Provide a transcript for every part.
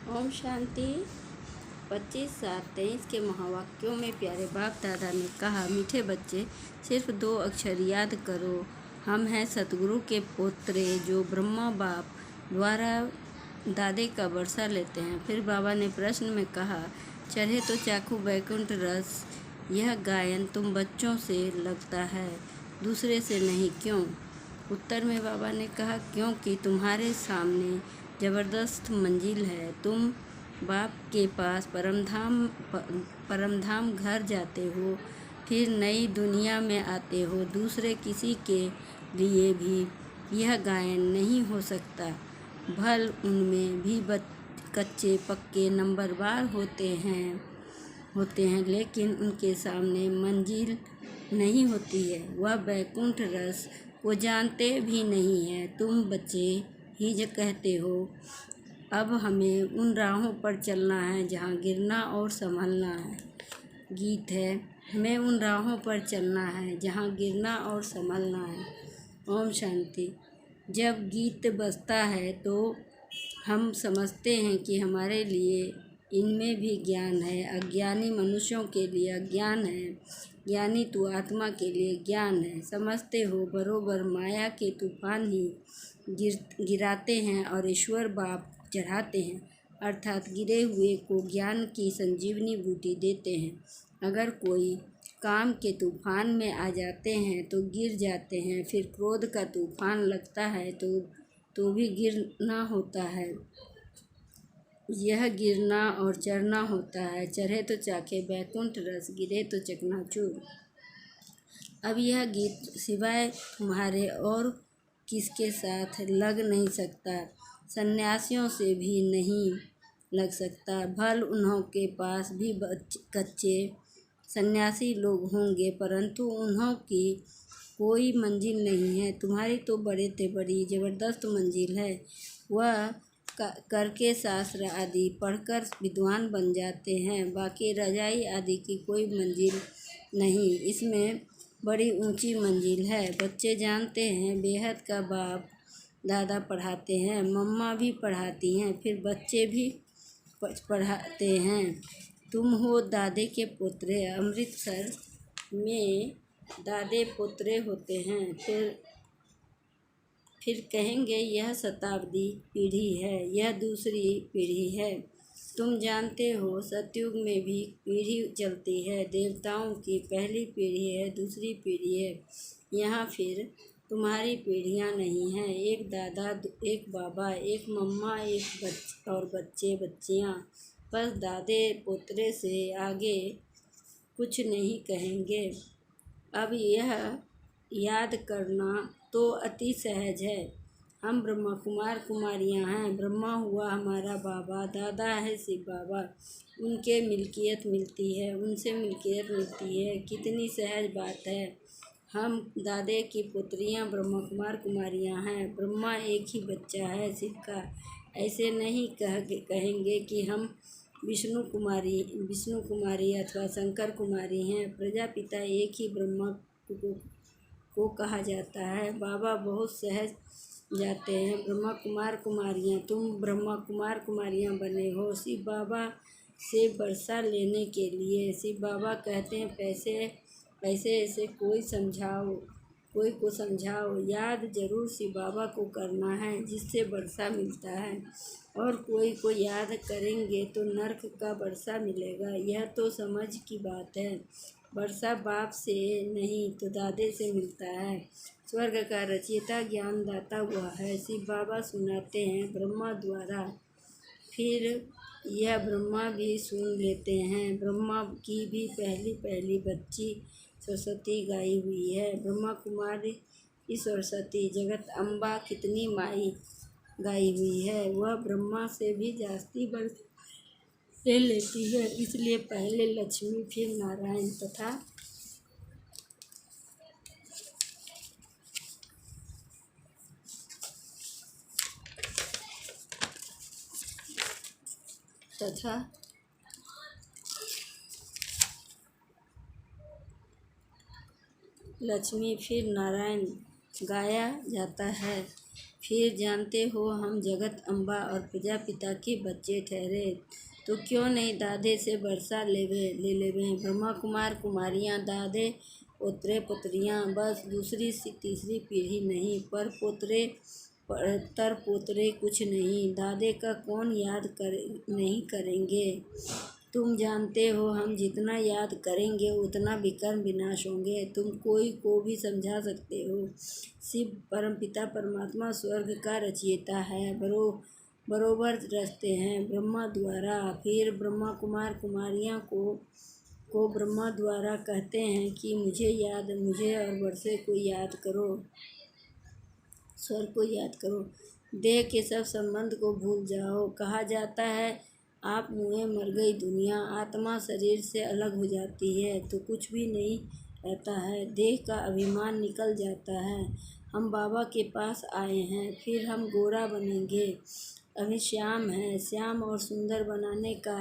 ओम शांति। 25/7/23 के महावाक्यों में प्यारे बाप दादा ने कहा, मीठे बच्चे, सिर्फ 2 अक्षर याद करो। हम हैं सतगुरु के पोत्रे जो ब्रह्मा बाप द्वारा दादे का वर्षा लेते हैं। फिर बाबा ने प्रश्न में कहा, चढ़े तो चाकू बैकुंठ रस, यह गायन तुम बच्चों से लगता है, दूसरे से नहीं, क्यों? उत्तर में बाबा ने कहा, क्योंकि तुम्हारे सामने ज़बरदस्त मंजिल है। तुम बाप के पास परमधाम घर जाते हो, फिर नई दुनिया में आते हो। दूसरे किसी के लिए भी यह गायन नहीं हो सकता। भल उनमें भी कच्चे पक्के नंबरवार होते हैं, लेकिन उनके सामने मंजिल नहीं होती है। वह बैकुंठ रस को जानते भी नहीं है। तुम बच्चे ही जो कहते हो, अब हमें उन राहों पर चलना है जहाँ गिरना और संभलना है। गीत है, हमें उन राहों पर चलना है जहाँ गिरना और संभलना है। ओम शांति। जब गीत बजता है तो हम समझते हैं कि हमारे लिए इनमें भी ज्ञान है। अज्ञानी मनुष्यों के लिए अज्ञान है, ज्ञानी तो आत्मा के लिए ज्ञान है। समझते हो, बरोबर माया के तूफान ही गिराते हैं और ईश्वर बाप चढ़ाते हैं, अर्थात गिरे हुए को ज्ञान की संजीवनी बूटी देते हैं। अगर कोई काम के तूफान में आ जाते हैं तो गिर जाते हैं, फिर क्रोध का तूफान लगता है तो भी गिरना होता है। यह गिरना और चढ़ना होता है। चढ़े तो चाखे बैकुंठ रस, गिरे तो चकनाचूर। अब यह गीत सिवाय तुम्हारे और किसके साथ लग नहीं सकता, सन्यासियों से भी नहीं लग सकता। भल उन्हों के पास भी कच्चे सन्यासी लोग होंगे, परंतु उन्हों की कोई मंजिल नहीं है। तुम्हारी तो बड़ी ज़बरदस्त मंजिल है। वह करके शास्त्र आदि पढ़कर विद्वान बन जाते हैं, बाकी रजाई आदि की कोई मंजिल नहीं। इसमें बड़ी ऊंची मंजिल है। बच्चे जानते हैं, बेहद का बाप दादा पढ़ाते हैं, मम्मा भी पढ़ाती हैं, फिर बच्चे भी पढ़ाते हैं। तुम हो दादे के पोत्रे। अमृतसर में दादे पोत्रे होते हैं। फिर कहेंगे यह शताब्दी पीढ़ी है, यह दूसरी पीढ़ी है। तुम जानते हो, सतयुग में भी पीढ़ी चलती है। देवताओं की पहली पीढ़ी है, दूसरी पीढ़ी है। यहाँ फिर तुम्हारी पीढ़ियाँ नहीं हैं। एक दादा, एक बाबा, एक मम्मा, और बच्चे बच्चियाँ। बस दादे पोतरे से आगे कुछ नहीं कहेंगे। अब यह याद करना तो अति सहज है। हम ब्रह्मा कुमार कुमारियाँ हैं। ब्रह्मा हुआ हमारा बाबा, दादा है शिव बाबा, उनके मिल्कियत मिलती है, उनसे मिल्कियत मिलती है। कितनी सहज बात है। हम दादे की पुत्रियाँ ब्रह्मा कुमार कुमारियाँ हैं। ब्रह्मा एक ही बच्चा है शिव का। ऐसे नहीं कहेंगे कि हम विष्णु कुमारी अथवा शंकर कुमारी हैं। प्रजापिता एक ही ब्रह्मा को कहा जाता है। बाबा बहुत सहज जाते हैं। ब्रह्मा कुमार कुमारियाँ, तुम ब्रह्मा कुमार कुमारियाँ बने हो शिव बाबा से वर्षा लेने के लिए। शिव बाबा कहते हैं, पैसे ऐसे कोई को समझाओ। याद जरूर शिव बाबा को करना है, जिससे वर्षा मिलता है। और कोई को याद करेंगे तो नर्क का वर्षा मिलेगा। यह तो समझ की बात है। वर्षा बाप से नहीं तो दादे से मिलता है। स्वर्ग का रचयिता ज्ञानदाता हुआ है शिव बाबा, सुनाते हैं ब्रह्मा द्वारा। फिर यह ब्रह्मा भी सुन लेते हैं। ब्रह्मा की भी पहली बच्ची सरस्वती गाई हुई है। ब्रह्मा कुमारी सरस्वती, जगत अम्बा कितनी माई गाई हुई है। वह ब्रह्मा से भी जास्ती बढ़ ले लेती है। इसलिए पहले लक्ष्मी, फिर नारायण तथा लक्ष्मी, फिर नारायण गाया जाता है। फिर जानते हो हम जगत अम्बा और प्रजापिता के बच्चे ठहरे, तो क्यों नहीं दादे से वर्षा ले लेवे। ब्रह्मा कुमार कुमारियाँ, दादे पोतरे पोतरियाँ, बस दूसरी तीसरी पीढ़ी नहीं, पर पोतरे तर पोतरे कुछ नहीं। दादे का कौन याद नहीं करेंगे। तुम जानते हो हम जितना याद करेंगे उतना विकर्म विनाश होंगे। तुम कोई को भी समझा सकते हो। शिव परमपिता परमात्मा स्वर्ग का रचयिता है, बरोबर रचते हैं ब्रह्मा द्वारा। फिर ब्रह्मा कुमार कुमारियाँ को ब्रह्मा द्वारा कहते हैं कि मुझे और वर्षे को याद करो, स्वर्ग को याद करो, देह के सब संबंध को भूल जाओ। कहा जाता है आप मुए मर गई दुनिया, आत्मा शरीर से अलग हो जाती है तो कुछ भी नहीं रहता है, देह का अभिमान निकल जाता है। हम बाबा के पास आए हैं, फिर हम गोरा बनेंगे। अभी श्याम है, श्याम और सुंदर बनाने का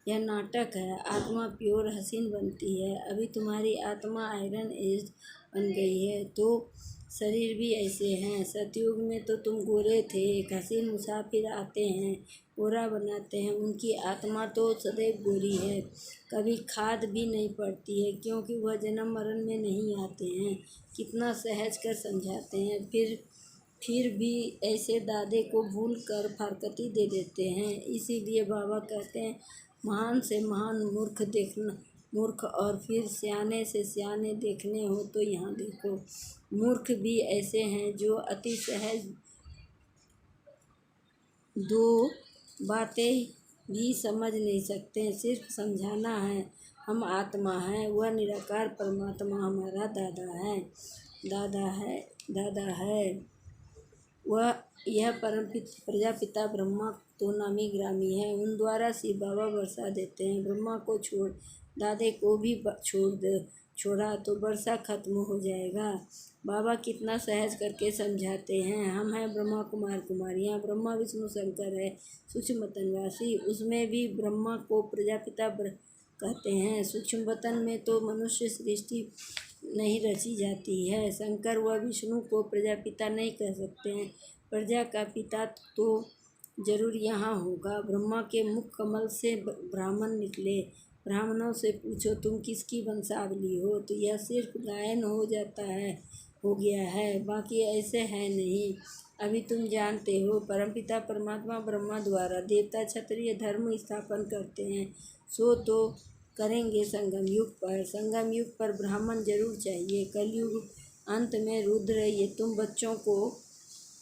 यह नाटक है। आत्मा प्योर हसीन बनती है। अभी तुम्हारी आत्मा आयरन एज बन गई है, तो शरीर भी ऐसे हैं। सतयुग में तो तुम गोरे थे, एक हसीन मुसाफिर आते हैं, गोरा बनाते हैं, उनकी आत्मा तो सदैव गोरी है, कभी खाद भी नहीं पड़ती है, क्योंकि वह जन्म मरण में नहीं आते हैं। कितना सहज कर समझाते हैं, फिर भी ऐसे दादे को भूल कर फारकती दे देते हैं। इसीलिए बाबा कहते हैं महान से महान मूर्ख और फिर सियाने से सियाने देखने हो तो यहाँ देखो। मूर्ख भी ऐसे हैं जो अति सहज दो बातें भी समझ नहीं सकते, सिर्फ समझाना है। हम आत्मा हैं, वह निराकार परमात्मा हमारा दादा है। यह प्रजापिता ब्रह्मा तो नामी ग्रामी है, उन द्वारा शिव बाबा वर्षा देते हैं। ब्रह्मा को छोड़ दादे को भी छोड़ा तो वर्षा खत्म हो जाएगा। बाबा कितना सहज करके समझाते हैं। हम हैं ब्रह्मा कुमार कुमारियाँ, ब्रह्मा विष्णु शंकर है सूक्ष्म वतनवासी, उसमें भी ब्रह्मा को प्रजापिता कहते हैं। सूक्ष्म वतन में तो मनुष्य सृष्टि नहीं रची जाती है। शंकर व विष्णु को प्रजापिता नहीं कह सकते हैं, प्रजा का पिता तो जरूर यहाँ होगा। ब्रह्मा के मुख कमल से ब्राह्मण निकले, ब्राह्मणों से पूछो तुम किसकी वंशावली हो, तो यह सिर्फ गायन हो गया है, बाकी ऐसे है नहीं। अभी तुम जानते हो परमपिता परमात्मा ब्रह्मा द्वारा देवता क्षत्रिय धर्म स्थापन करते हैं, सो तो करेंगे संगम युग पर ब्राह्मण जरूर चाहिए। कलयुग अंत में रुद्र, ये तुम बच्चों को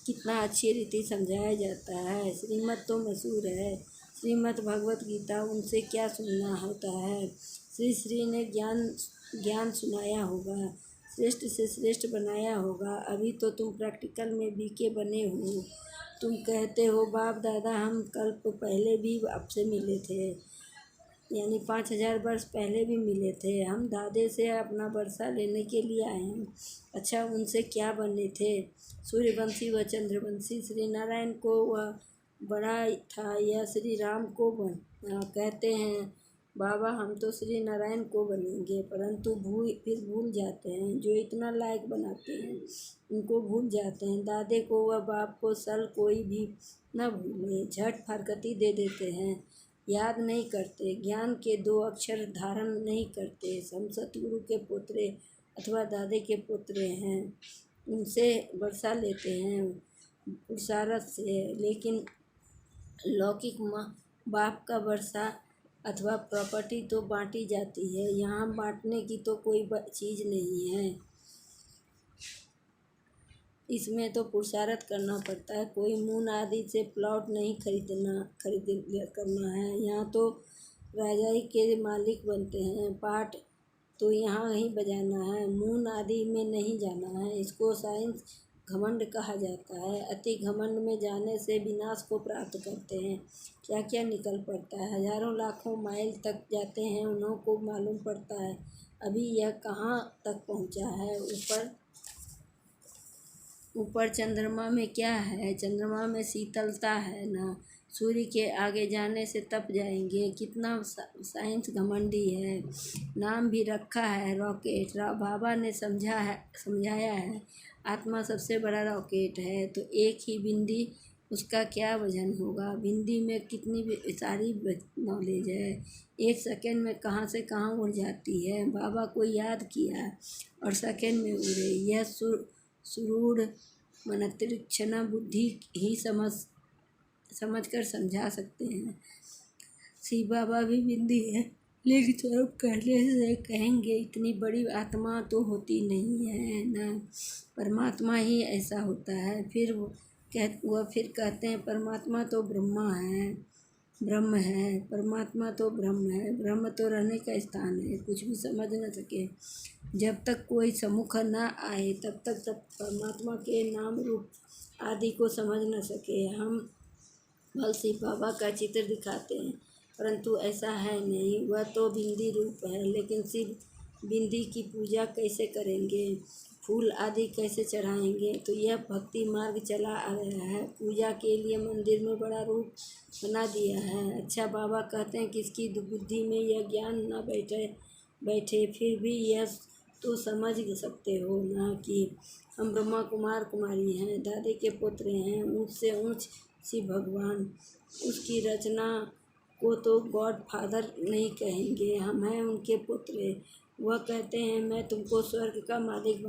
कितना अच्छी रीति समझाया जाता है। श्रीमत तो मशहूर है, श्रीमद् भगवत गीता, उनसे क्या सुनना होता है। श्री ने ज्ञान सुनाया होगा, श्रेष्ठ से श्रेष्ठ बनाया होगा। अभी तो तुम प्रैक्टिकल में बीके बने हो। तुम कहते हो बाप दादा हम कल्प पहले भी आपसे मिले थे, यानी 5000 वर्ष पहले भी मिले थे। हम दादे से अपना वर्षा लेने के लिए आए हैं। अच्छा, उनसे क्या बने थे? सूर्यवंशी व चंद्रवंशी। श्री नारायण को वह बड़ा था या श्री राम को कहते हैं बाबा हम तो श्री नारायण को बनेंगे, परंतु फिर भूल जाते हैं। जो इतना लायक बनाते हैं उनको भूल जाते हैं। दादे को व बाप को सल कोई भी न भूले, झट फारकती दे देते हैं, याद नहीं करते, ज्ञान के 2 अक्षर धारण नहीं करते। हम सतगुरु के पोतरे अथवा दादे के पोतरे हैं, उनसे वर्षा लेते हैं पुरुषार्थ से, लेकिन लौकिक बाप का वर्षा अथवा प्रॉपर्टी तो बांटी जाती है, यहाँ बांटने की तो कोई चीज़ नहीं है। इसमें तो पुरुषार्थ करना पड़ता है, कोई मून आदि से प्लॉट नहीं करना है। यहाँ तो राजाई के मालिक बनते हैं, पाठ तो यहाँ ही बजाना है, मून आदि में नहीं जाना है। इसको साइंस घमंड कहा जाता है। अति घमंड में जाने से विनाश को प्राप्त करते हैं। क्या क्या निकल पड़ता है, हजारों लाखों माइल तक जाते हैं, उन्हों को मालूम पड़ता है अभी यह कहाँ तक पहुँचा है। ऊपर चंद्रमा में क्या है, चंद्रमा में शीतलता है ना, सूर्य के आगे जाने से तप जाएंगे। कितना साइंस घमंडी है। नाम भी रखा है रॉकेट। बाबा ने समझाया है आत्मा सबसे बड़ा रॉकेट है, तो एक ही बिंदी उसका क्या वजन होगा। बिंदी में कितनी सारी नॉलेज है, एक सेकंड में कहाँ से कहाँ उड़ जाती है। बाबा को याद किया और सेकंड में उड़े। यह सुरूढ़ मनोतीक्ष्ण बुद्धि ही समझ कर समझा सकते हैं। शिव बाबा भी बिंदी है, लेकिन स्वरूप कहने से कहेंगे इतनी बड़ी आत्मा तो होती नहीं है ना, परमात्मा ही ऐसा होता है। वह फिर कहते हैं परमात्मा तो ब्रह्म है, परमात्मा तो ब्रह्म है, ब्रह्म तो रहने का स्थान है, कुछ भी समझ न सके। जब तक कोई सम्मुख न आए तब तक परमात्मा के नाम रूप आदि को समझ न सके। हम भल शिव बाबा का चित्र दिखाते हैं, परंतु ऐसा है नहीं। वह तो बिंदी रूप है, लेकिन शिव बिंदी की पूजा कैसे करेंगे, फूल आदि कैसे चढ़ाएंगे। तो यह भक्ति मार्ग चला आ रहा है, पूजा के लिए मंदिर में बड़ा रूप बना दिया है। अच्छा, बाबा कहते हैं किसकी बुद्धि में यह ज्ञान न बैठे फिर भी यह तो समझ सकते हो ना कि हम ब्रह्मा कुमार कुमारी हैं, दादे के पुत्र हैं, ऊँच से ऊँच शिव भगवान। उसकी रचना को तो गॉड फादर नहीं कहेंगे, हम हैं उनके पुत्र। वह कहते हैं मैं तुमको स्वर्ग का मालिक